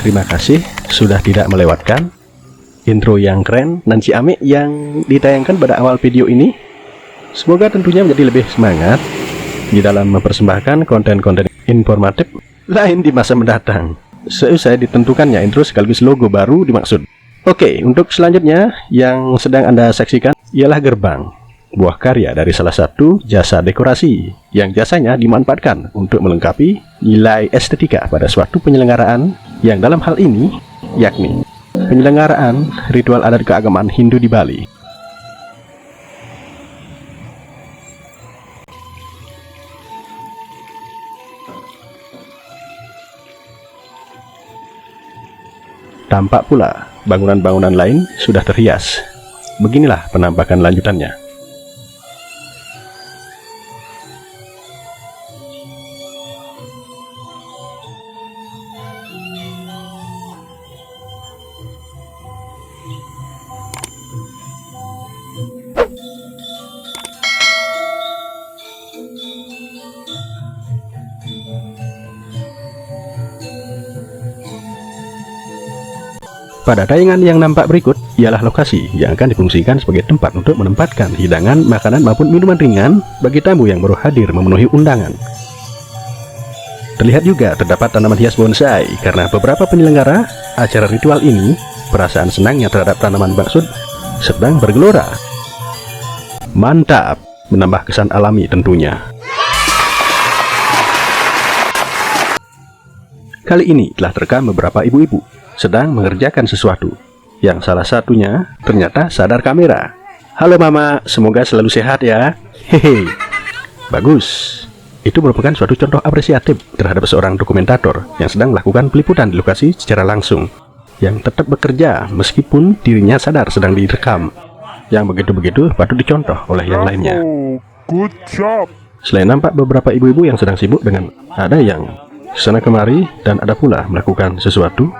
terima kasih sudah tidak melewatkan intro yang keren dan ciamik yang ditayangkan pada awal video ini. Semoga tentunya menjadi lebih semangat di dalam mempersembahkan konten-konten informatif lain di masa mendatang. Seusai ditentukannya intro sekaligus logo baru dimaksud. Oke, untuk selanjutnya yang sedang Anda saksikan ialah Gerbang, buah karya dari salah satu jasa dekorasi yang jasanya dimanfaatkan untuk melengkapi nilai estetika pada suatu penyelenggaraan yang dalam hal ini yakni penyelenggaraan ritual adat keagamaan Hindu di Bali. Tampak pula bangunan-bangunan lain sudah terhias. Beginilah penampakan lanjutannya. Pada tayangan yang nampak berikut ialah lokasi yang akan difungsikan sebagai tempat untuk menempatkan hidangan, makanan maupun minuman ringan bagi tamu yang baru hadir memenuhi undangan. Terlihat juga terdapat tanaman hias bonsai karena beberapa penyelenggara acara ritual ini perasaan senangnya terhadap tanaman maksud sedang bergelora. Mantap, menambah kesan alami tentunya. Kali ini telah terekam beberapa ibu-ibu sedang mengerjakan sesuatu, yang salah satunya ternyata sadar kamera. Halo mama, semoga selalu sehat ya. Hehe, bagus. Itu merupakan suatu contoh apresiatif terhadap seorang dokumentator yang sedang melakukan peliputan di lokasi secara langsung, yang tetap bekerja meskipun dirinya sadar sedang direkam. Yang begitu-begitu patut dicontoh oleh yang lainnya. Good job. Selain nampak beberapa ibu-ibu yang sedang sibuk dengan ada yang sana kemari dan ada pula melakukan sesuatu,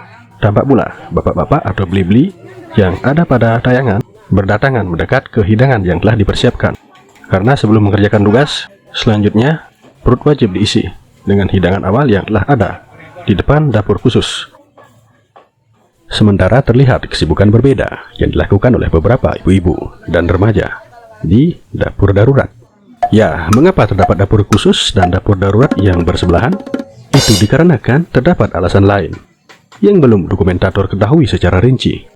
tampak pula bapak-bapak atau beli-beli yang ada pada tayangan berdatangan mendekat ke hidangan yang telah dipersiapkan. Karena sebelum mengerjakan tugas selanjutnya, perut wajib diisi dengan hidangan awal yang telah ada di depan dapur khusus. Sementara terlihat kesibukan berbeda yang dilakukan oleh beberapa ibu-ibu dan remaja di dapur darurat. Ya, mengapa terdapat dapur khusus dan dapur darurat yang bersebelahan? Itu dikarenakan terdapat alasan lain yang belum dokumentator ketahui secara rinci.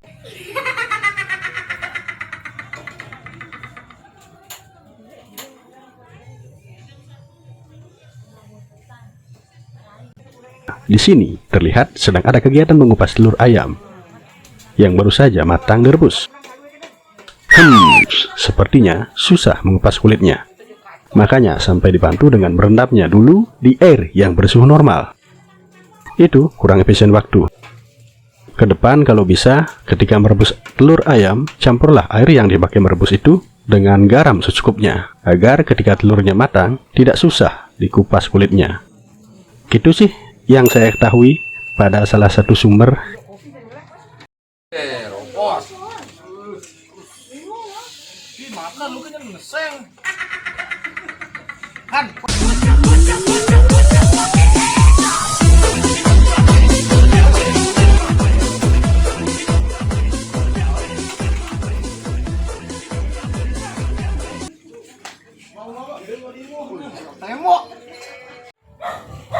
Di sini terlihat sedang ada kegiatan mengupas telur ayam yang baru saja matang direbus. Sepertinya susah mengupas kulitnya. Makanya sampai dibantu dengan merendamnya dulu di air yang bersuhu normal. Itu kurang efisien waktu. Ke depan kalau bisa, ketika merebus telur ayam, campurlah air yang dipakai merebus itu dengan garam secukupnya, agar ketika telurnya matang, tidak susah dikupas kulitnya. Gitu sih yang saya ketahui pada salah satu sumber.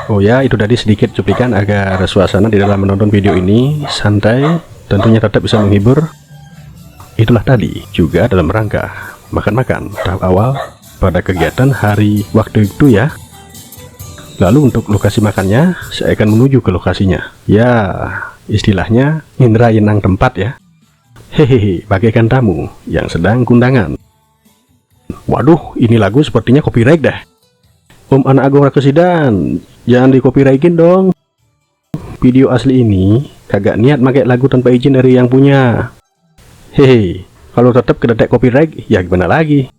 Oh ya, itu tadi sedikit cuplikan agar suasana di dalam menonton video ini santai, tentunya tetap bisa menghibur. Itulah tadi juga dalam rangka makan-makan tahap awal pada kegiatan hari waktu itu ya. Lalu untuk lokasi makannya, saya akan menuju ke lokasinya. Ya, istilahnya indra yenang tempat ya. Hehehe, bagaikan tamu yang sedang kundangan. Waduh, ini lagu sepertinya copyright dah. Om Anak Agung Rakesidan, jangan di copyrightin dong. Video asli ini kagak niat pakai lagu tanpa izin dari yang punya. Hehe, kalau tetap kedetek copyright ya gimana lagi?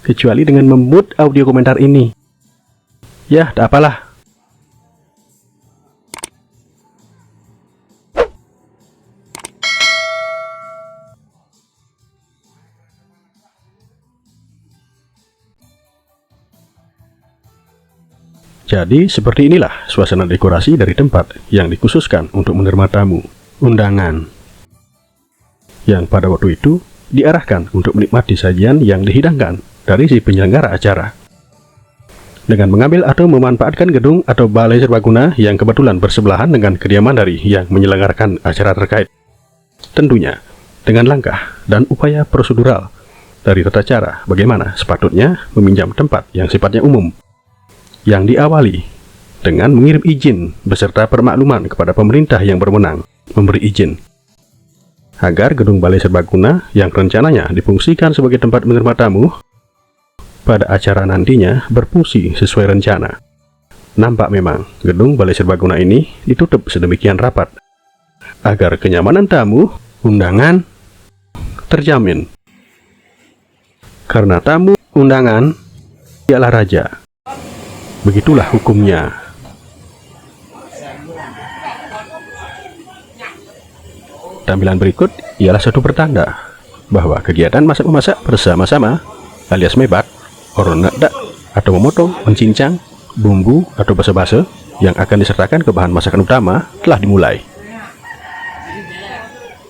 Kecuali dengan memut audio komentar ini. Ya, tak apalah. Jadi seperti inilah suasana dekorasi dari tempat yang dikhususkan untuk menerima tamu undangan, yang pada waktu itu diarahkan untuk menikmati sajian yang dihidangkan dari si penyelenggara acara. Dengan mengambil atau memanfaatkan gedung atau balai serbaguna yang kebetulan bersebelahan dengan kediaman dari yang menyelenggarakan acara terkait. Tentunya dengan langkah dan upaya prosedural dari tata cara bagaimana sepatutnya meminjam tempat yang sifatnya umum, yang diawali dengan mengirim izin beserta permakluman kepada pemerintah yang berwenang memberi izin agar gedung balai serbaguna yang rencananya difungsikan sebagai tempat menerima tamu pada acara nantinya berfungsi sesuai rencana. Nampak memang gedung balai serbaguna ini ditutup sedemikian rapat agar kenyamanan tamu undangan terjamin, karena tamu undangan ialah raja. Begitulah hukumnya. Tampilan berikut ialah satu pertanda bahwa kegiatan masak-memasak bersama-sama alias mebat, oronak atau memotong, mencincang bumbu atau basa-basa yang akan disertakan ke bahan masakan utama telah dimulai.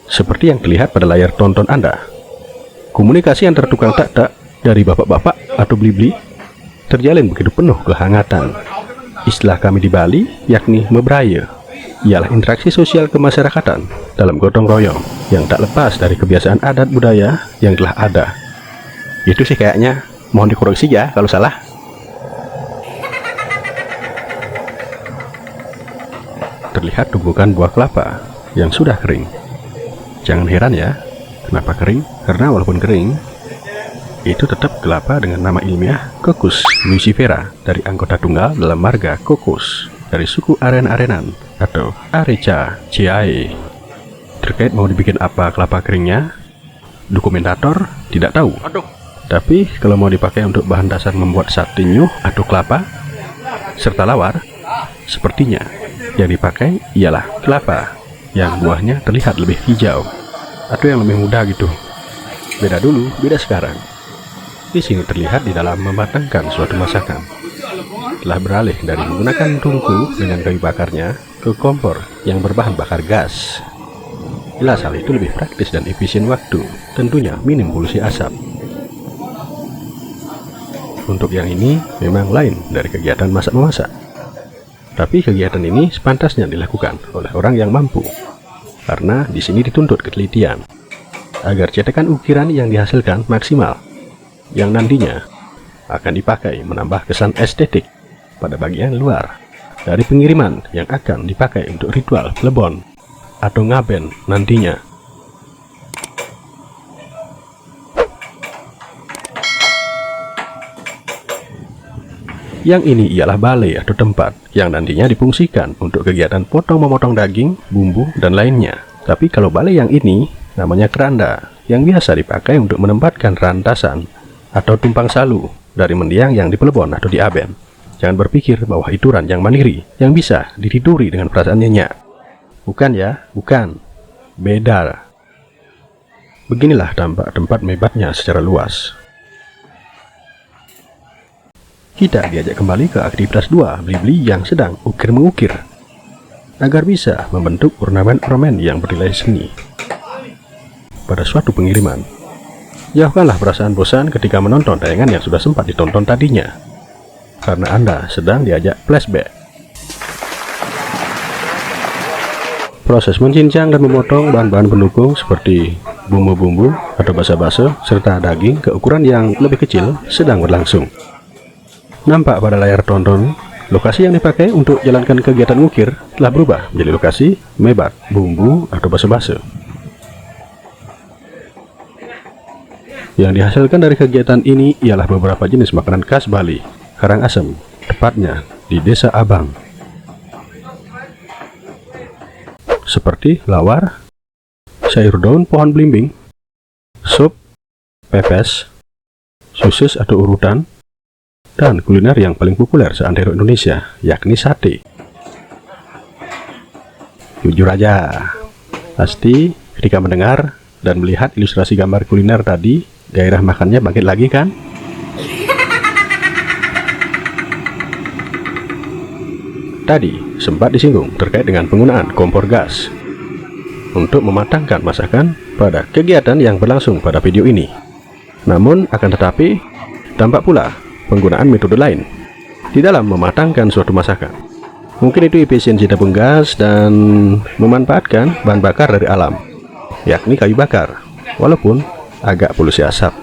Seperti yang terlihat pada layar tonton Anda, komunikasi antar tukang tak-tak dari bapak-bapak atau beli-beli terjalin begitu penuh kehangatan. Istilah kami di Bali yakni mebraya ialah interaksi sosial kemasyarakatan dalam gotong royong yang tak lepas dari kebiasaan adat budaya yang telah ada. Itu sih kayaknya, mohon dikoreksi ya kalau salah. Terlihat tumbukan buah kelapa yang sudah kering. Jangan heran ya, kenapa kering? Karena walaupun kering, itu tetap kelapa dengan nama ilmiah Cocos nucifera dari anggota tunggal dalam marga Cocos dari suku Aren-Arenan atau Arecaceae. Terkait mau dibikin apa kelapa keringnya, dokumentator tidak tahu. Tapi kalau mau dipakai untuk bahan dasar membuat sate nyuh atau kelapa serta lawar, sepertinya yang dipakai ialah kelapa yang buahnya terlihat lebih hijau atau yang lebih muda gitu. Beda dulu, beda sekarang. Di sini terlihat di dalam mematangkan suatu masakan telah beralih dari menggunakan tungku dengan kayu bakarnya ke kompor yang berbahan bakar gas. Jelas hal itu lebih praktis dan efisien waktu, tentunya minim polusi asap. Untuk yang ini memang lain dari kegiatan masak-memasak, tapi kegiatan ini sepantasnya dilakukan oleh orang yang mampu, karena di sini dituntut ketelitian agar cetakan ukiran yang dihasilkan maksimal, yang nantinya akan dipakai menambah kesan estetik pada bagian luar dari pengiriman yang akan dipakai untuk ritual plebon atau ngaben nantinya. Yang ini ialah balai atau tempat yang nantinya difungsikan untuk kegiatan potong-memotong daging, bumbu, dan lainnya. Tapi kalau balai yang ini namanya keranda, yang biasa dipakai untuk menempatkan rantasan atau tumpang salu dari mendiang yang di plebon atau di aben. Jangan berpikir bahwa itu ranjang mandiri yang bisa ditiduri dengan perasaan nyenyak. Bukan ya, bukan. Beda. Beginilah tampak tempat mebatnya secara luas. Kita diajak kembali ke aktivitas 2 beli-beli yang sedang ukir-mengukir agar bisa membentuk ornamen-ornamen yang bernilai seni pada suatu pengiriman. Jauhkanlah perasaan bosan ketika menonton tayangan yang sudah sempat ditonton tadinya, karena Anda sedang diajak flashback. Proses mencincang dan memotong bahan-bahan pendukung seperti bumbu-bumbu atau basa-basa serta daging ke ukuran yang lebih kecil sedang berlangsung. Nampak pada layar tonton, lokasi yang dipakai untuk jalankan kegiatan ngukir telah berubah menjadi lokasi mebat, bumbu, atau basa-basa. Yang dihasilkan dari kegiatan ini ialah beberapa jenis makanan khas Bali, Karangasem, tepatnya di Desa Abang. Seperti lawar, sayur daun pohon belimbing, sup, pepes, sosis atau urutan, dan kuliner yang paling populer seantero Indonesia, yakni sate. Jujur aja, pasti ketika mendengar dan melihat ilustrasi gambar kuliner tadi, gairah makannya bangkit lagi kan? Tadi sempat disinggung terkait dengan penggunaan kompor gas untuk mematangkan masakan pada kegiatan yang berlangsung pada video ini. Namun akan tetapi tampak pula penggunaan metode lain di dalam mematangkan suatu masakan. Mungkin itu efisiensi tabung gas dan memanfaatkan bahan bakar dari alam, yakni kayu bakar, walaupun agak polusi asap.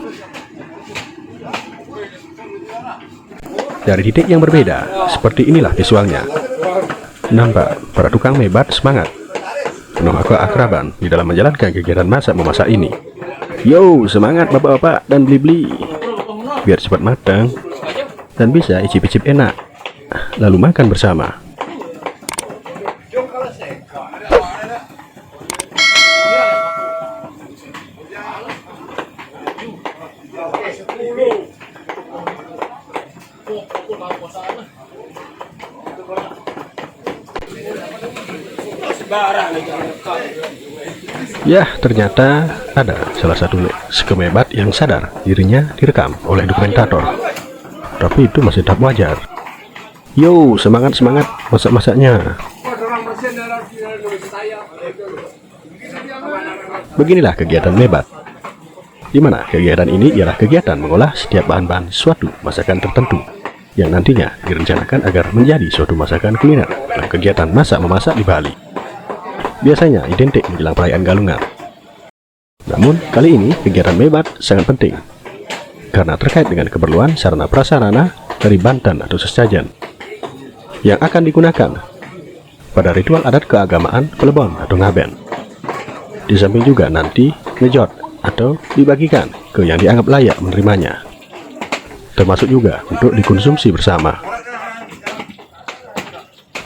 Dari titik yang berbeda, seperti inilah visualnya. Nampak para tukang mebat semangat, penuh keakraban di dalam menjalankan kegiatan masak-memasak ini. Yo, semangat bapak-bapak dan beli-beli, biar cepat matang dan bisa icip-icip enak, lalu makan bersama. Ya, ternyata ada salah satu skemebat yang sadar dirinya direkam oleh dokumentator. Tapi itu masih tahap wajar. Yo, semangat-semangat masak-masaknya. Beginilah kegiatan mebat, di mana kegiatan ini ialah kegiatan mengolah setiap bahan-bahan suatu masakan tertentu yang nantinya direncanakan agar menjadi suatu masakan kuliner dalam kegiatan masak-memasak di Bali. Biasanya identik menjelang perayaan Galungan. Namun kali ini kegiatan mebat sangat penting karena terkait dengan keperluan sarana prasarana dari bantan atau sesajen yang akan digunakan pada ritual adat keagamaan Kelebon atau Ngaben. Di samping juga nanti ngejot atau dibagikan ke yang dianggap layak menerimanya, termasuk juga untuk dikonsumsi bersama.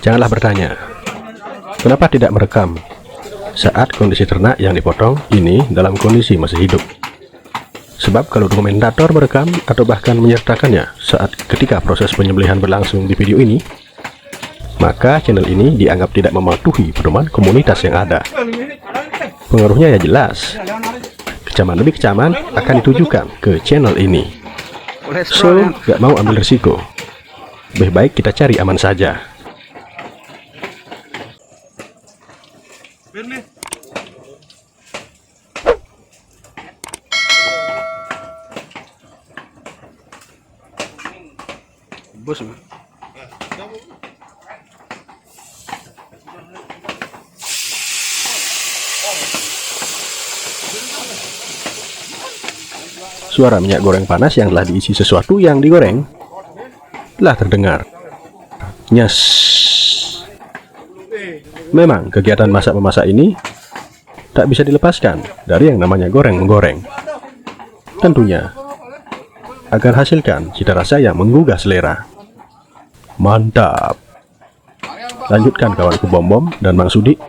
Janganlah bertanya, kenapa tidak merekam saat kondisi ternak yang dipotong ini dalam kondisi masih hidup? Sebab kalau dokumentator merekam atau bahkan menyertakannya saat ketika proses penyembelihan berlangsung di video ini, maka channel ini dianggap tidak mematuhi pedoman komunitas yang ada. Pengaruhnya ya jelas, kecaman demi kecaman akan ditujukan ke channel ini. So, gak mau ambil risiko, lebih baik kita cari aman saja. Bos, suara minyak goreng panas yang telah diisi sesuatu yang digoreng telah terdengar. Nyes. Memang kegiatan masak-memasak ini tak bisa dilepaskan dari yang namanya goreng-menggoreng. Tentunya agar hasilkan cita rasa yang menggugah selera. Mantap. Lanjutkan kawanku Bom-Bom dan Mang Sudi.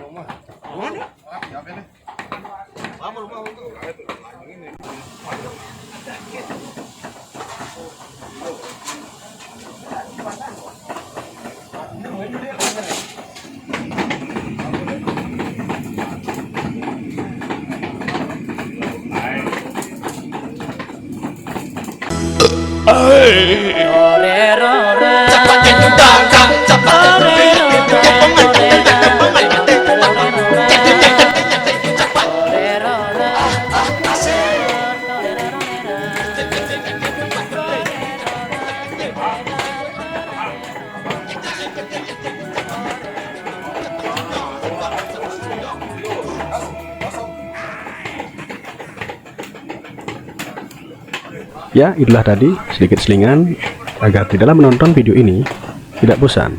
Ya, itulah tadi sedikit selingan agar di dalam menonton video ini tidak bosan,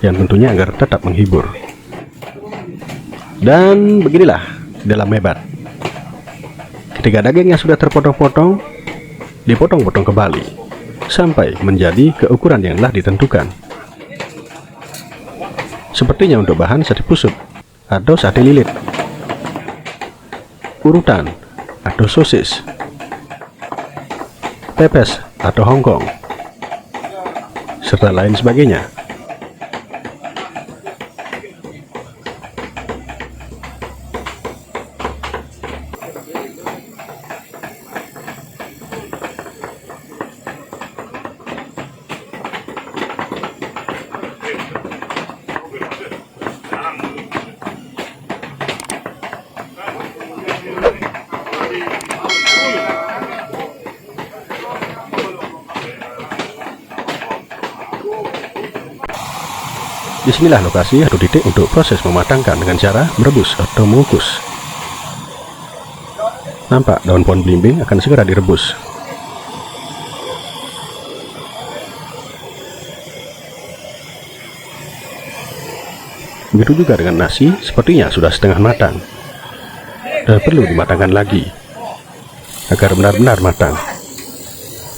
yang tentunya agar tetap menghibur. Dan beginilah dalam mebat, ketika dagingnya sudah terpotong-potong, dipotong-potong kembali sampai menjadi keukuran yang telah ditentukan. Sepertinya untuk bahan sate pusut atau sate lilit, urutan atau sosis, pepes atau hongkong, serta lain sebagainya. Disinilah lokasi atau titik untuk proses mematangkan dengan cara merebus atau mengukus. Nampak daun pohon belimbing akan segera direbus. Begitu juga dengan nasi, sepertinya sudah setengah matang dan perlu dimatangkan lagi agar benar-benar matang.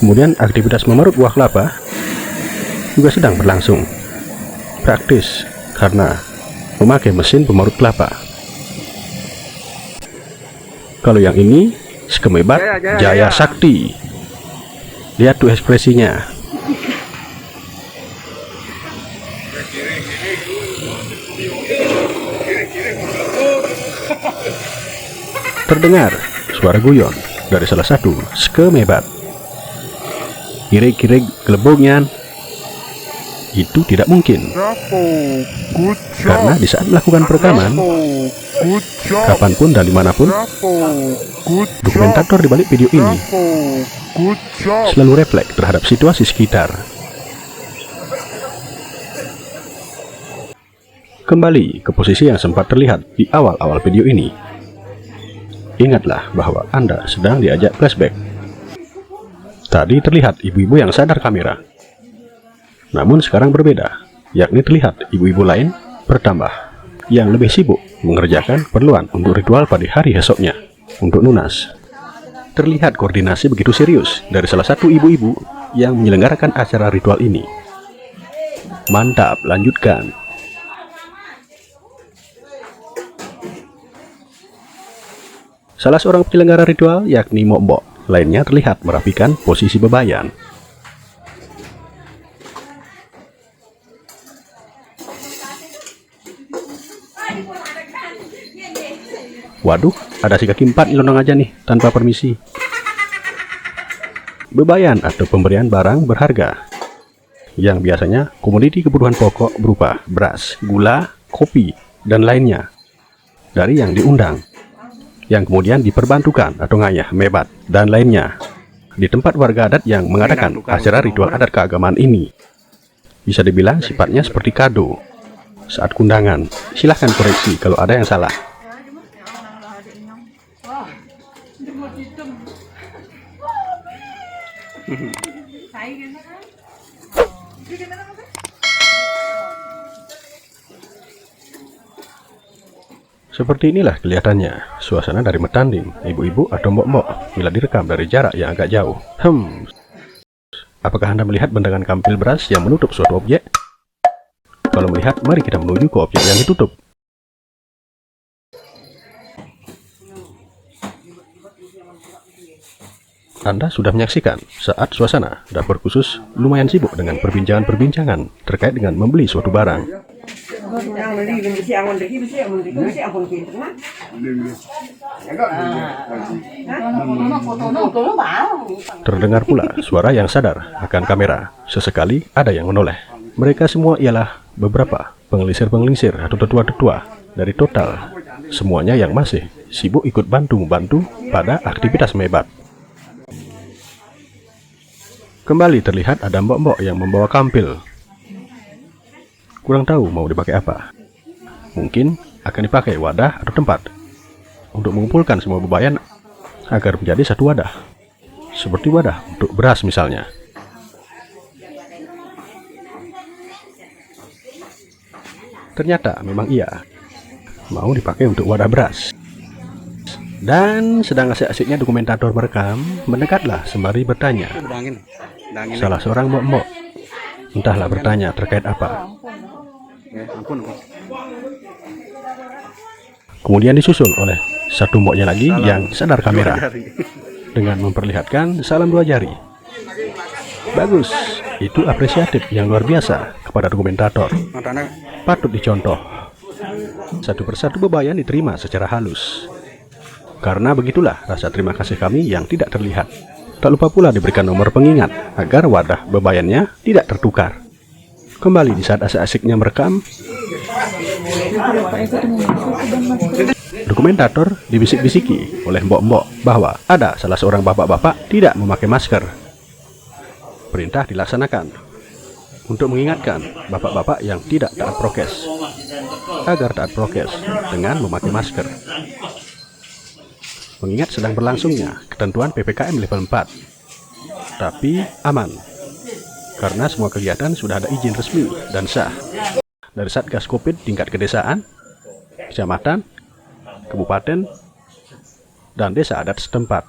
Kemudian aktivitas memerut buah kelapa juga sedang berlangsung. Praktis karena memakai mesin pemarut kelapa. Kalau yang ini Skemebat Jaya Sakti. Lihat tuh ekspresinya. Terdengar suara guyon dari salah satu Skemebat. Kira-kira gelembungan itu tidak mungkin, karena di saat melakukan perekaman, kapanpun dan dimanapun, dokumentator di balik video ini selalu refleks terhadap situasi sekitar. Kembali ke posisi yang sempat terlihat di awal-awal video ini. Ingatlah bahwa Anda sedang diajak flashback. Tadi terlihat ibu-ibu yang sadar kamera. Namun sekarang berbeda, yakni terlihat ibu-ibu lain bertambah, yang lebih sibuk mengerjakan keperluan untuk ritual pada hari esoknya, untuk nunas. Terlihat koordinasi begitu serius dari salah satu ibu-ibu yang menyelenggarakan acara ritual ini. Mantap, lanjutkan. Salah seorang penyelenggara ritual, yakni Mbok, lainnya terlihat merapikan posisi bebayan. Waduh, ada si kaki 4 nyelonong aja nih, tanpa permisi. Bebayan atau pemberian barang berharga, yang biasanya komoditi kebutuhan pokok berupa beras, gula, kopi, dan lainnya, dari yang diundang, yang kemudian diperbantukan atau ngayah, mebat, dan lainnya, di tempat warga adat yang mengadakan acara ritual adat keagamaan ini. Bisa dibilang sifatnya seperti kado saat kundangan. Silahkan koreksi kalau ada yang salah. Seperti inilah kelihatannya suasana dari metanding ibu-ibu atau mbok-mbok bila direkam dari jarak yang agak jauh. Apakah Anda melihat bentangan kampil beras yang menutup suatu objek? Kalau melihat, mari kita menuju ke objek yang ditutup. Anda sudah menyaksikan saat suasana dapur khusus lumayan sibuk dengan perbincangan-perbincangan terkait dengan membeli suatu barang. Terdengar pula suara yang sadar akan kamera. Sesekali ada yang menoleh. Mereka semua ialah beberapa pengelisir-pengelisir atau tetua-tetua dari total semuanya yang masih sibuk ikut bantu-membantu pada aktivitas mebat. Kembali terlihat ada mbok-mbok yang membawa kampil. Kurang tahu mau dipakai apa. Mungkin akan dipakai wadah atau tempat untuk mengumpulkan semua bebayan agar menjadi satu wadah. Seperti wadah untuk beras misalnya. Ternyata memang iya, mau dipakai untuk wadah beras. Dan sedang asik-asiknya dokumentator merekam, mendekatlah sembari bertanya. Salah seorang mbok-mbok, entahlah bertanya terkait apa. Kemudian disusul oleh satu mboknya lagi yang sadar kamera dengan memperlihatkan salam 2 jari. Bagus, itu apresiatif yang luar biasa kepada dokumentator. Patut dicontoh. Satu persatu bebayan diterima secara halus. Karena begitulah rasa terima kasih kami yang tidak terlihat. Tak lupa pula diberikan nomor pengingat agar wadah bebayannya tidak tertukar. Kembali di saat asik-asiknya merekam, dokumentator dibisik-bisiki oleh mbok-mbok bahwa ada salah seorang bapak-bapak tidak memakai masker. Perintah dilaksanakan. untuk mengingatkan bapak-bapak yang tidak taat prokes agar taat prokes dengan memakai masker. Mengingat sedang berlangsungnya ketentuan PPKM level 4, tapi aman karena semua kegiatan sudah ada izin resmi dan sah dari Satgas Covid tingkat kedesaan, kecamatan, kabupaten, dan desa adat setempat.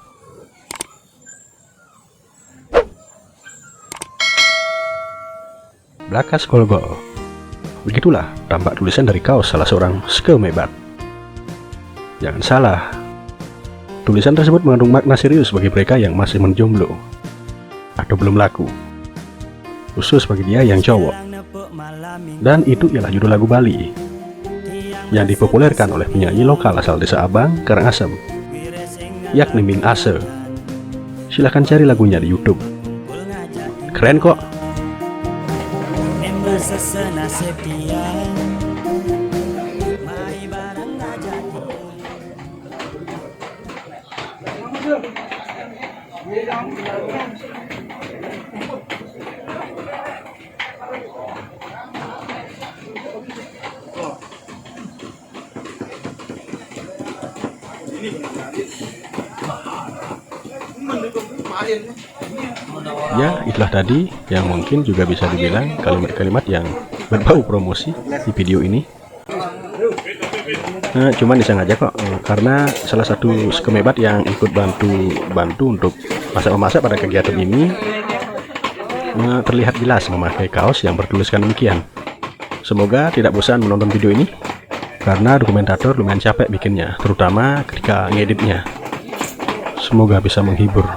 Blakas Golgol. Begitulah tampak tulisan dari kaos salah seorang skemebat. Jangan salah, tulisan tersebut mengandung makna serius bagi mereka yang masih menjomblo atau belum laku, khusus bagi dia yang cowok. Dan itu ialah judul lagu Bali yang dipopulerkan oleh penyanyi lokal asal desa Abang, Karangasem, yakni Ming Ase. Silahkan cari lagunya di YouTube, keren kok. Ya, itulah tadi yang mungkin juga bisa dibilang kalimat-kalimat yang berbau promosi di video ini. Cuman disengaja kok, karena salah satu skemebat yang ikut bantu untuk masak-memasak pada kegiatan ini terlihat jelas memakai kaos yang bertuliskan demikian. Semoga tidak bosan menonton video ini, karena dokumentator lumayan capek bikinnya, terutama ketika ngeditnya. Semoga bisa menghibur.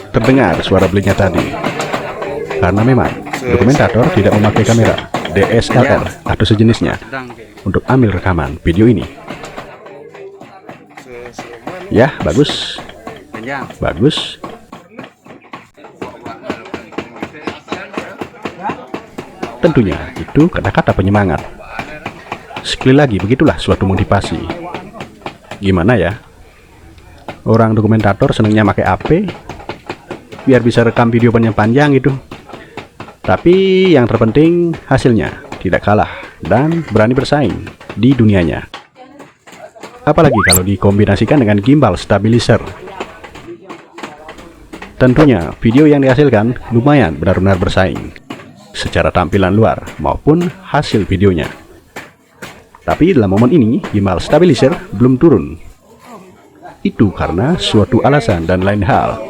Terdengar suara belingnya tadi, karena memang dokumentator tidak memakai kamera DSLR atau sejenisnya untuk ambil rekaman video ini. Ya, bagus. Bagus. Tentunya itu kata-kata penyemangat. Sekali lagi, begitulah suatu motivasi. Gimana ya? Orang dokumentator senangnya pakai HP biar bisa rekam video panjang-panjang gitu. Tapi yang terpenting hasilnya tidak kalah dan berani bersaing di dunianya. Apalagi kalau dikombinasikan dengan gimbal stabilizer. Tentunya video yang dihasilkan lumayan benar-benar bersaing secara tampilan luar maupun hasil videonya. Tapi dalam momen ini gimbal stabilizer belum turun. Itu karena suatu alasan dan lain hal.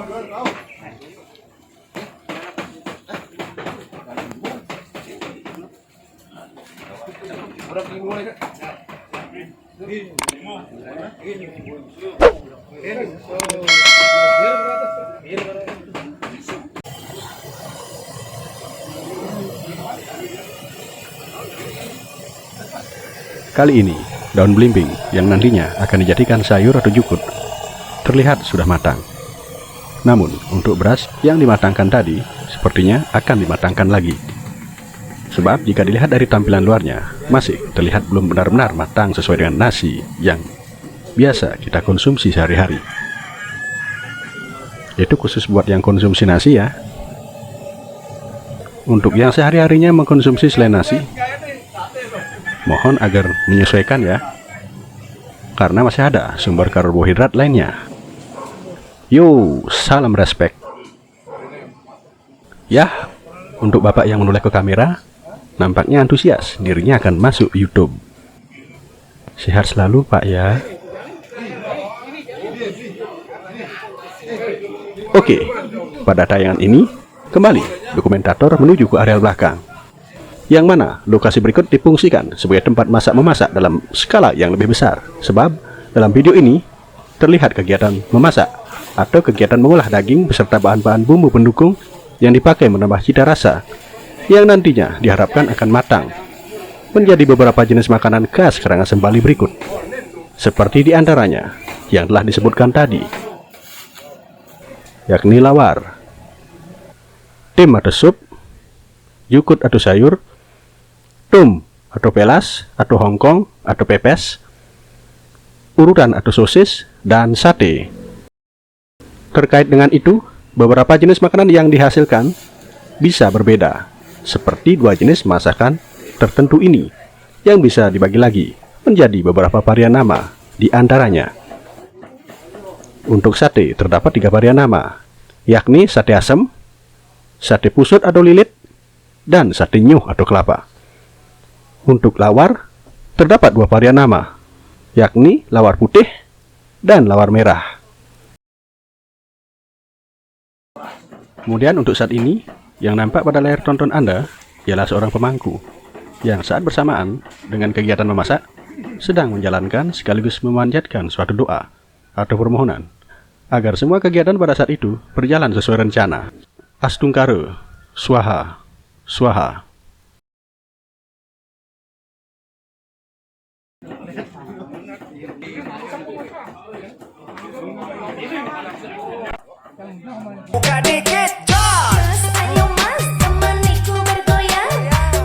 Kali ini, daun belimbing yang nantinya akan dijadikan sayur atau jukut terlihat sudah matang. Namun, untuk beras yang dimatangkan tadi, sepertinya akan dimatangkan lagi. Sebab jika dilihat dari tampilan luarnya, masih terlihat belum benar-benar matang sesuai dengan nasi yang biasa kita konsumsi sehari-hari. Itu khusus buat yang konsumsi nasi ya. Untuk yang sehari-harinya mengkonsumsi selain nasi, mohon agar menyesuaikan ya, karena masih ada sumber karbohidrat lainnya. Yo, salam respect. Ya, untuk bapak yang menoleh ke kamera, nampaknya antusias dirinya akan masuk YouTube. Sehat selalu pak ya. Oke, pada tayangan ini kembali dokumentator menuju ke area belakang. Yang mana lokasi berikut difungsikan sebagai tempat masak-memasak dalam skala yang lebih besar. Sebab dalam video ini terlihat kegiatan memasak atau kegiatan mengolah daging beserta bahan-bahan bumbu pendukung yang dipakai menambah cita rasa, yang nantinya diharapkan akan matang menjadi beberapa jenis makanan khas Karangasem Bali berikut. Seperti diantaranya yang telah disebutkan tadi, yakni lawar, tim atau sup, yukut atau sayur, tum atau pelas atau hongkong atau pepes, urutan atau sosis, dan sate. Terkait dengan itu, beberapa jenis makanan yang dihasilkan bisa berbeda, seperti 2 jenis masakan tertentu ini yang bisa dibagi lagi menjadi beberapa varian nama. Di antaranya, untuk sate terdapat 3 varian nama, yakni sate asem, sate pusut atau lilit, dan sate nyuh atau kelapa. Untuk lawar terdapat 2 varian nama, yakni lawar putih dan lawar merah. Kemudian untuk saat ini, yang nampak pada layar tonton Anda ialah seorang pemangku yang saat bersamaan dengan kegiatan memasak sedang menjalankan sekaligus memanjatkan suatu doa atau permohonan agar semua kegiatan pada saat itu berjalan sesuai rencana. Astungkara, swaha, swaha. Buka dikit, Mas, ayo mas, temaniku bergoyang.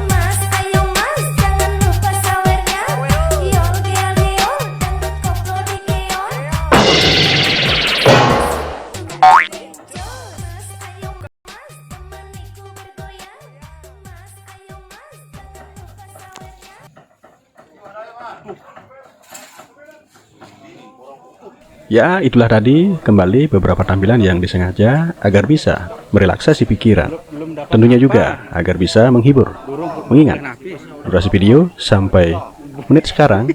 Mas, ayo mas, jangan lupa sawernya. Yo, gel, dan koplo di keon. Mas, ayo mas, temaniku bergoyang. Mas, ayo mas, jangan lupa sawernya. Ya, itulah tadi kembali beberapa tampilan yang disengaja agar bisa merelaksasi pikiran. Tentunya juga agar bisa menghibur. Mengingat durasi video sampai menit sekarang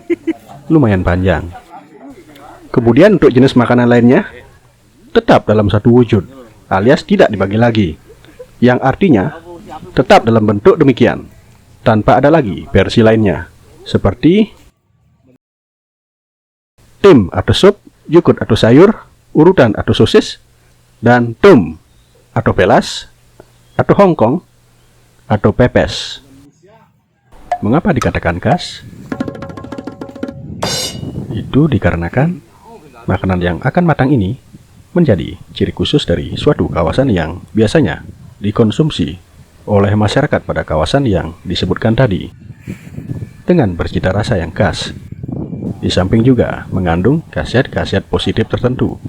lumayan panjang. Kemudian untuk jenis makanan lainnya tetap dalam satu wujud, alias tidak dibagi lagi. Yang artinya tetap dalam bentuk demikian, tanpa ada lagi versi lainnya. Seperti tim atau sup, yukut atau sayur, urutan atau sosis, dan tum atau pelas, atau hongkong, atau pepes. Mengapa dikatakan khas? Itu dikarenakan makanan yang akan matang ini menjadi ciri khusus dari suatu kawasan yang biasanya dikonsumsi oleh masyarakat pada kawasan yang disebutkan tadi, dengan bercita rasa yang khas. Di samping juga mengandung khasiat-khasiat positif tertentu,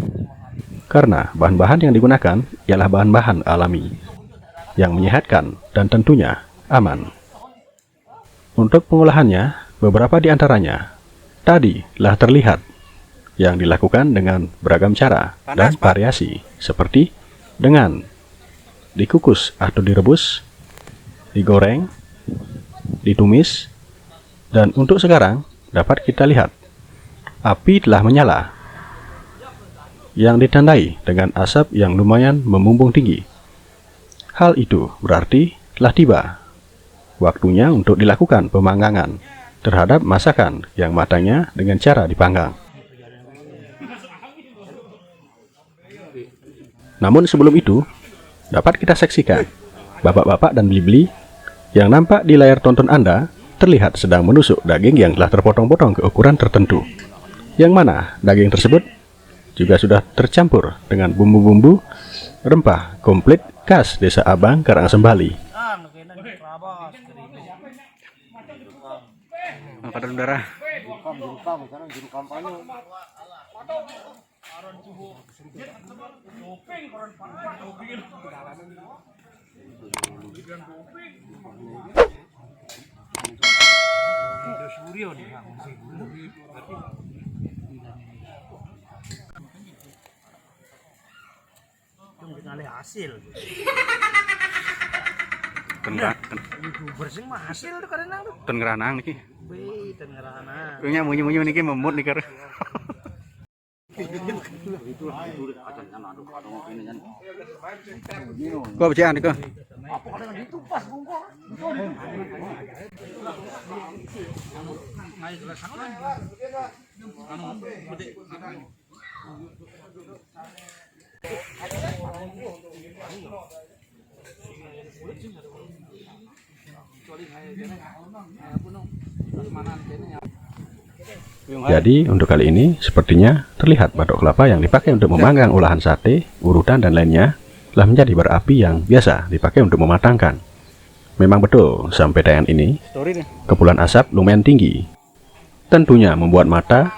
karena bahan-bahan yang digunakan ialah bahan-bahan alami yang menyehatkan dan tentunya aman. Untuk pengolahannya, beberapa di antaranya tadi telah terlihat yang dilakukan dengan beragam cara dan variasi, seperti dengan dikukus atau direbus, digoreng, ditumis, dan untuk sekarang dapat kita lihat api telah menyala, yang ditandai dengan asap yang lumayan membumbung tinggi. Hal itu berarti telah tiba waktunya untuk dilakukan pemanggangan terhadap masakan yang matangnya dengan cara dipanggang. Namun sebelum itu, dapat kita saksikan bapak-bapak dan beli-beli yang nampak di layar tonton Anda terlihat sedang menusuk daging yang telah terpotong-potong ke ukuran tertentu, yang mana daging tersebut juga sudah tercampur dengan bumbu-bumbu rempah komplit khas Desa Abang, Karangasem, Bali. Pada udara. Hasil. YouTuber sing mah hasil tuh kadang tuh. Ten ngeranang niki. Wih, ten ngeranang. Punya munyu-munyu niki memut nih kar. Kau berjalan ke? Jadi untuk kali ini sepertinya terlihat batok kelapa yang dipakai untuk memanggang olahan sate, urutan dan lainnya telah menjadi bara api yang biasa dipakai untuk mematangkan. Memang betul sampai tayangan ini kepulan asap lumayan tinggi. Tentunya membuat mata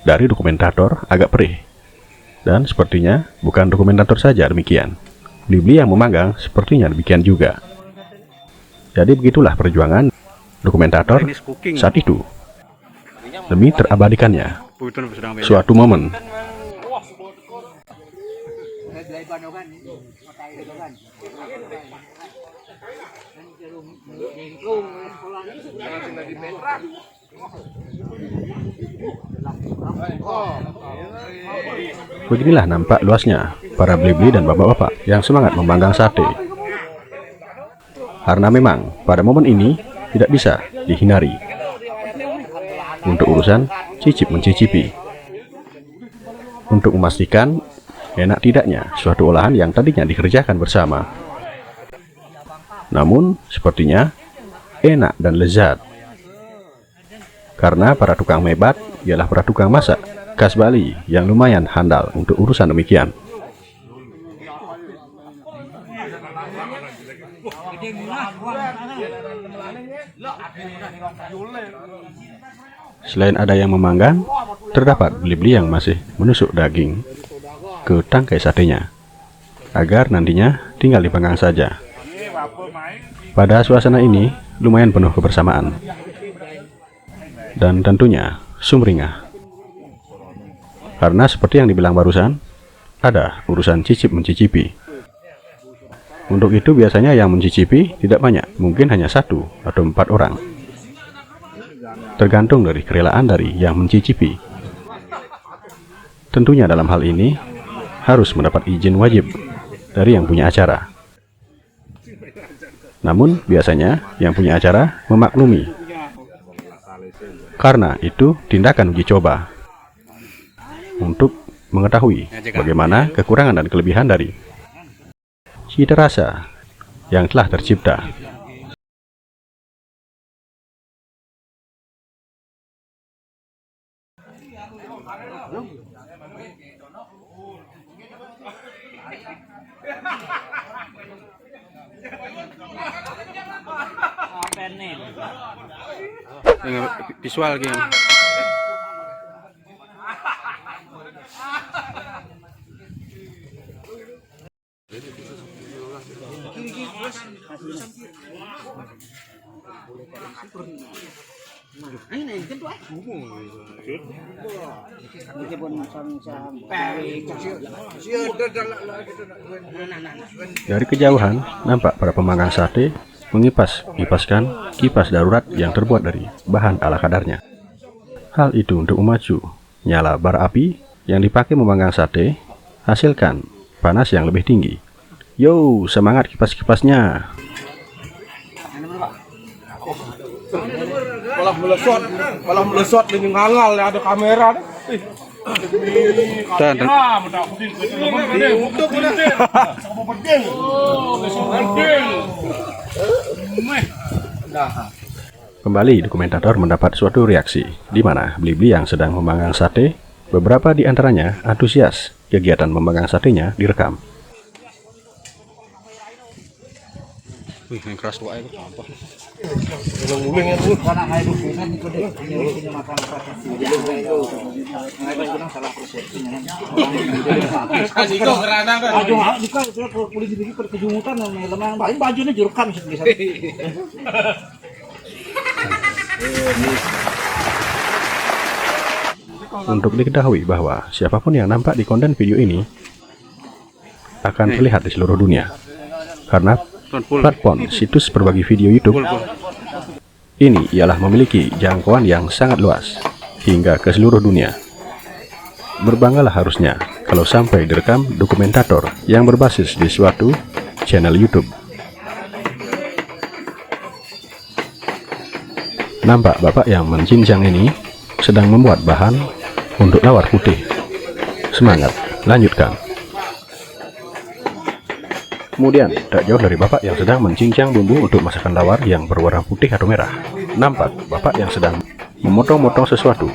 dari dokumentator agak perih. Dan sepertinya bukan dokumentator saja demikian. Blibli yang memanggang sepertinya demikian juga. Jadi begitulah perjuangan dokumentator saat itu demi terabadikannya suatu momen. Beginilah nampak luasnya para blibli dan bapak-bapak yang semangat memanggang sate. Karena memang pada momen ini tidak bisa dihindari untuk urusan cicip mencicipi, untuk memastikan enak tidaknya suatu olahan yang tadinya dikerjakan bersama. Namun sepertinya enak dan lezat, karena para tukang mebat ialah para tukang masak khas Bali yang lumayan handal untuk urusan demikian. Selain ada yang memanggang, terdapat blibli yang masih menusuk daging ke tangkai satenya, agar nantinya tinggal dipanggang saja. Pada suasana ini lumayan penuh kebersamaan dan tentunya sumringah, karena seperti yang dibilang barusan, ada urusan cicip mencicipi. Untuk itu biasanya yang mencicipi tidak banyak, mungkin hanya 1 atau 4 orang, tergantung dari kerelaan dari yang mencicipi. Tentunya dalam hal ini harus mendapat izin wajib dari yang punya acara. Namun biasanya yang punya acara memaklumi, karena itu tindakan uji coba untuk mengetahui bagaimana kekurangan dan kelebihan dari cita rasa yang telah tercipta. Visual gitu. Dari kejauhan nampak para pemanggang sate mengipaskan kipas darurat yang terbuat dari bahan ala kadarnya. Hal itu untuk memacu nyala bara api yang dipakai memanggang sate, hasilkan panas yang lebih tinggi. Yo, semangat kipas-kipasnya. Malah melesot dengan ngangal ada kamera deh. Dan Kembali dokumentator mendapat suatu reaksi di mana blibli yang sedang memanggang sate, beberapa di antaranya antusias kegiatan memanggang satenya direkam. wih, yang keras doa itu apa? Untuk diketahui bahwa siapapun yang nampak di konten video ini akan terlihat di seluruh dunia, karena platform situs berbagi video YouTube ini ialah memiliki jangkauan yang sangat luas hingga ke seluruh dunia. Berbanggalah harusnya kalau sampai direkam dokumentator yang berbasis di suatu channel YouTube. Nampak bapak yang mencincang ini sedang membuat bahan untuk lawar putih. Semangat, lanjutkan. Kemudian, tak jauh dari bapak yang sedang mencincang bumbu untuk masakan lawar yang berwarna putih atau merah, nampak bapak yang sedang memotong-motong sesuatu.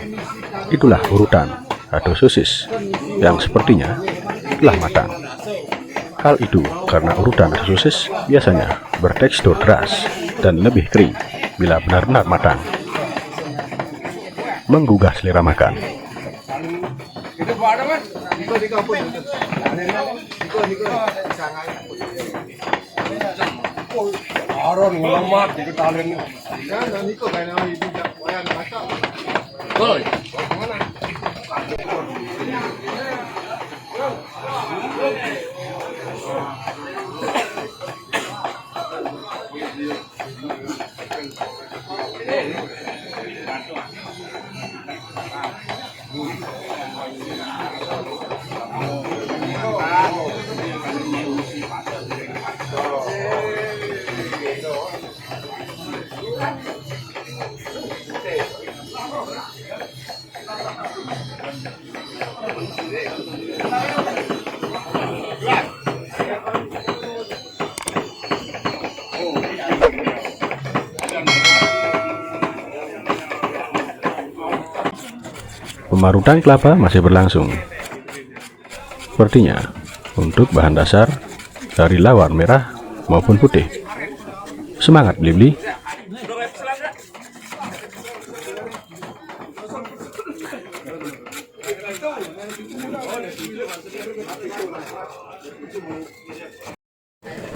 Itulah urutan atau sosis yang sepertinya telah matang. Hal itu karena urutan atau sosis biasanya bertekstur keras dan lebih kering bila benar-benar matang, menggugah selera makan. Aron ngelamat di ketalen. Pemarutan kelapa masih berlangsung. Sepertinya untuk bahan dasar dari lawar merah maupun putih. Semangat Blibli.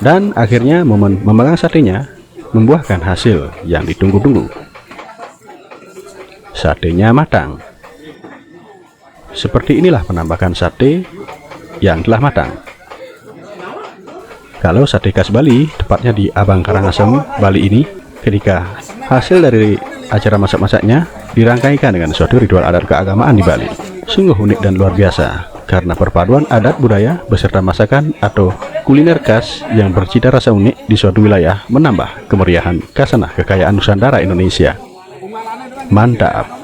Dan akhirnya momen memegang satenya membuahkan hasil yang ditunggu-tunggu. Satenya matang. Seperti inilah penampakan sate yang telah matang. Kalau sate khas Bali, tepatnya di Abang Karangasem, Bali ini, ketika hasil dari acara masak-masaknya dirangkaikan dengan suatu ritual adat keagamaan di Bali. Sungguh unik dan luar biasa, karena perpaduan adat budaya beserta masakan atau kuliner khas yang bercita rasa unik di suatu wilayah menambah kemeriahan khasanah kekayaan Nusantara Indonesia. Mantap!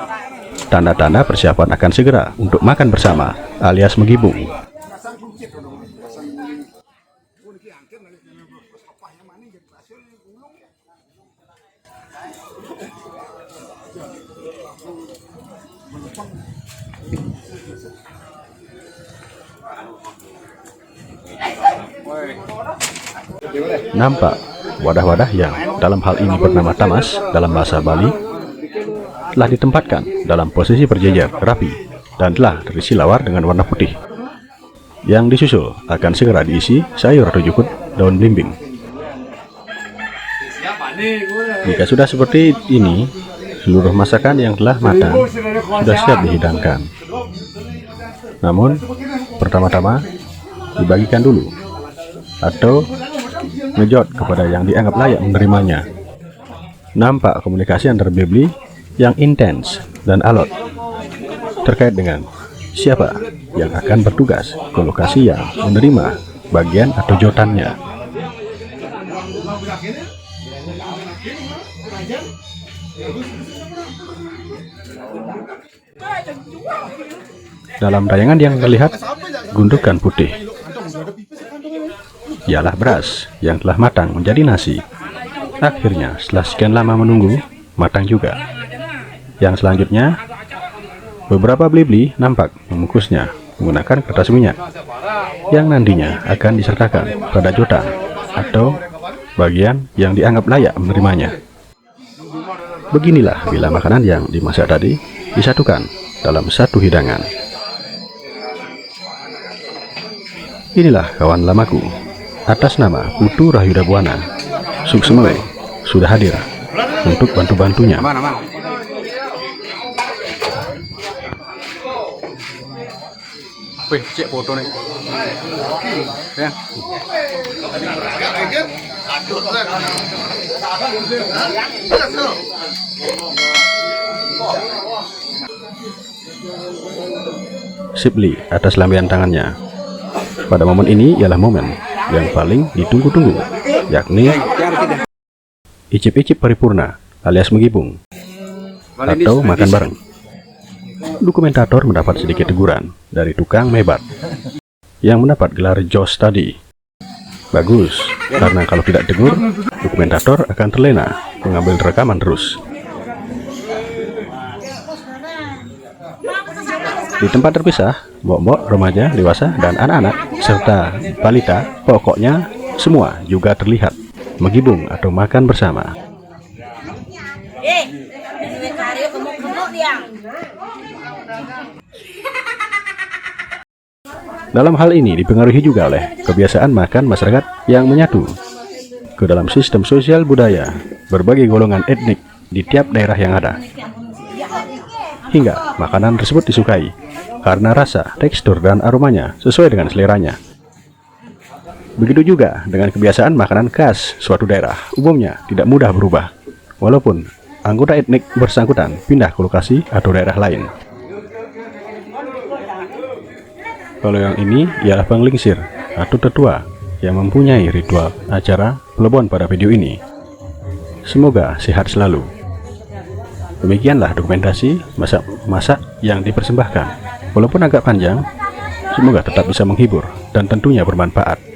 Tanda-tanda persiapan akan segera untuk makan bersama alias menggibung. Nampak wadah-wadah yang dalam hal ini bernama tamas dalam bahasa Bali telah ditempatkan dalam posisi berjejer rapi dan telah terisi lawar dengan warna putih. Yang disusul akan segera diisi sayur atau jukut daun belimbing. Jika sudah seperti ini, seluruh masakan yang telah matang sudah siap dihidangkan. Namun, pertama-tama dibagikan dulu atau ngejot kepada yang dianggap layak menerimanya. Nampak komunikasi antar Blibli yang intens dan alot terkait dengan siapa yang akan bertugas ke lokasi yang menerima bagian atau jotannya. Dalam tayangan yang terlihat gundukan putih ialah beras yang telah matang menjadi nasi. Akhirnya setelah sekian lama menunggu, matang juga. Yang selanjutnya, beberapa Blibli nampak membungkusnya menggunakan kertas minyak yang nantinya akan disertakan pada jotan atau bagian yang dianggap layak menerimanya. Beginilah bila makanan yang dimasak tadi disatukan dalam satu hidangan. Inilah kawan lamaku, atas nama Putu Rahyuda Buana, Sukseme sudah hadir untuk bantu-bantunya. Wih, cek foto nih. Ya. Shibli atas lambaian tangannya. Pada momen ini ialah momen yang paling ditunggu-tunggu, yakni icip-icip paripurna alias menggibung atau makan bareng. Dokumentator mendapat sedikit teguran dari tukang mebat yang mendapat gelar Jos tadi. Bagus, karena kalau tidak tegur, dokumentator akan terlena mengambil rekaman terus. Di tempat terpisah, mbok-mbok, remaja, dewasa, dan anak-anak, serta balita, pokoknya semua juga terlihat menggibung atau makan bersama. Dalam hal ini dipengaruhi juga oleh kebiasaan makan masyarakat yang menyatu ke dalam sistem sosial budaya berbagai golongan etnik di tiap daerah yang ada. Hingga makanan tersebut disukai karena rasa, tekstur, dan aromanya sesuai dengan seleranya. Begitu juga dengan kebiasaan makanan khas suatu daerah, umumnya tidak mudah berubah, walaupun anggota etnik bersangkutan pindah ke lokasi atau daerah lain. Kalau yang ini ialah penglingsir atau tetua yang mempunyai ritual acara pelebon pada video ini. Semoga sehat selalu. Demikianlah dokumentasi masak-masak yang dipersembahkan. Walaupun agak panjang, semoga tetap bisa menghibur dan tentunya bermanfaat.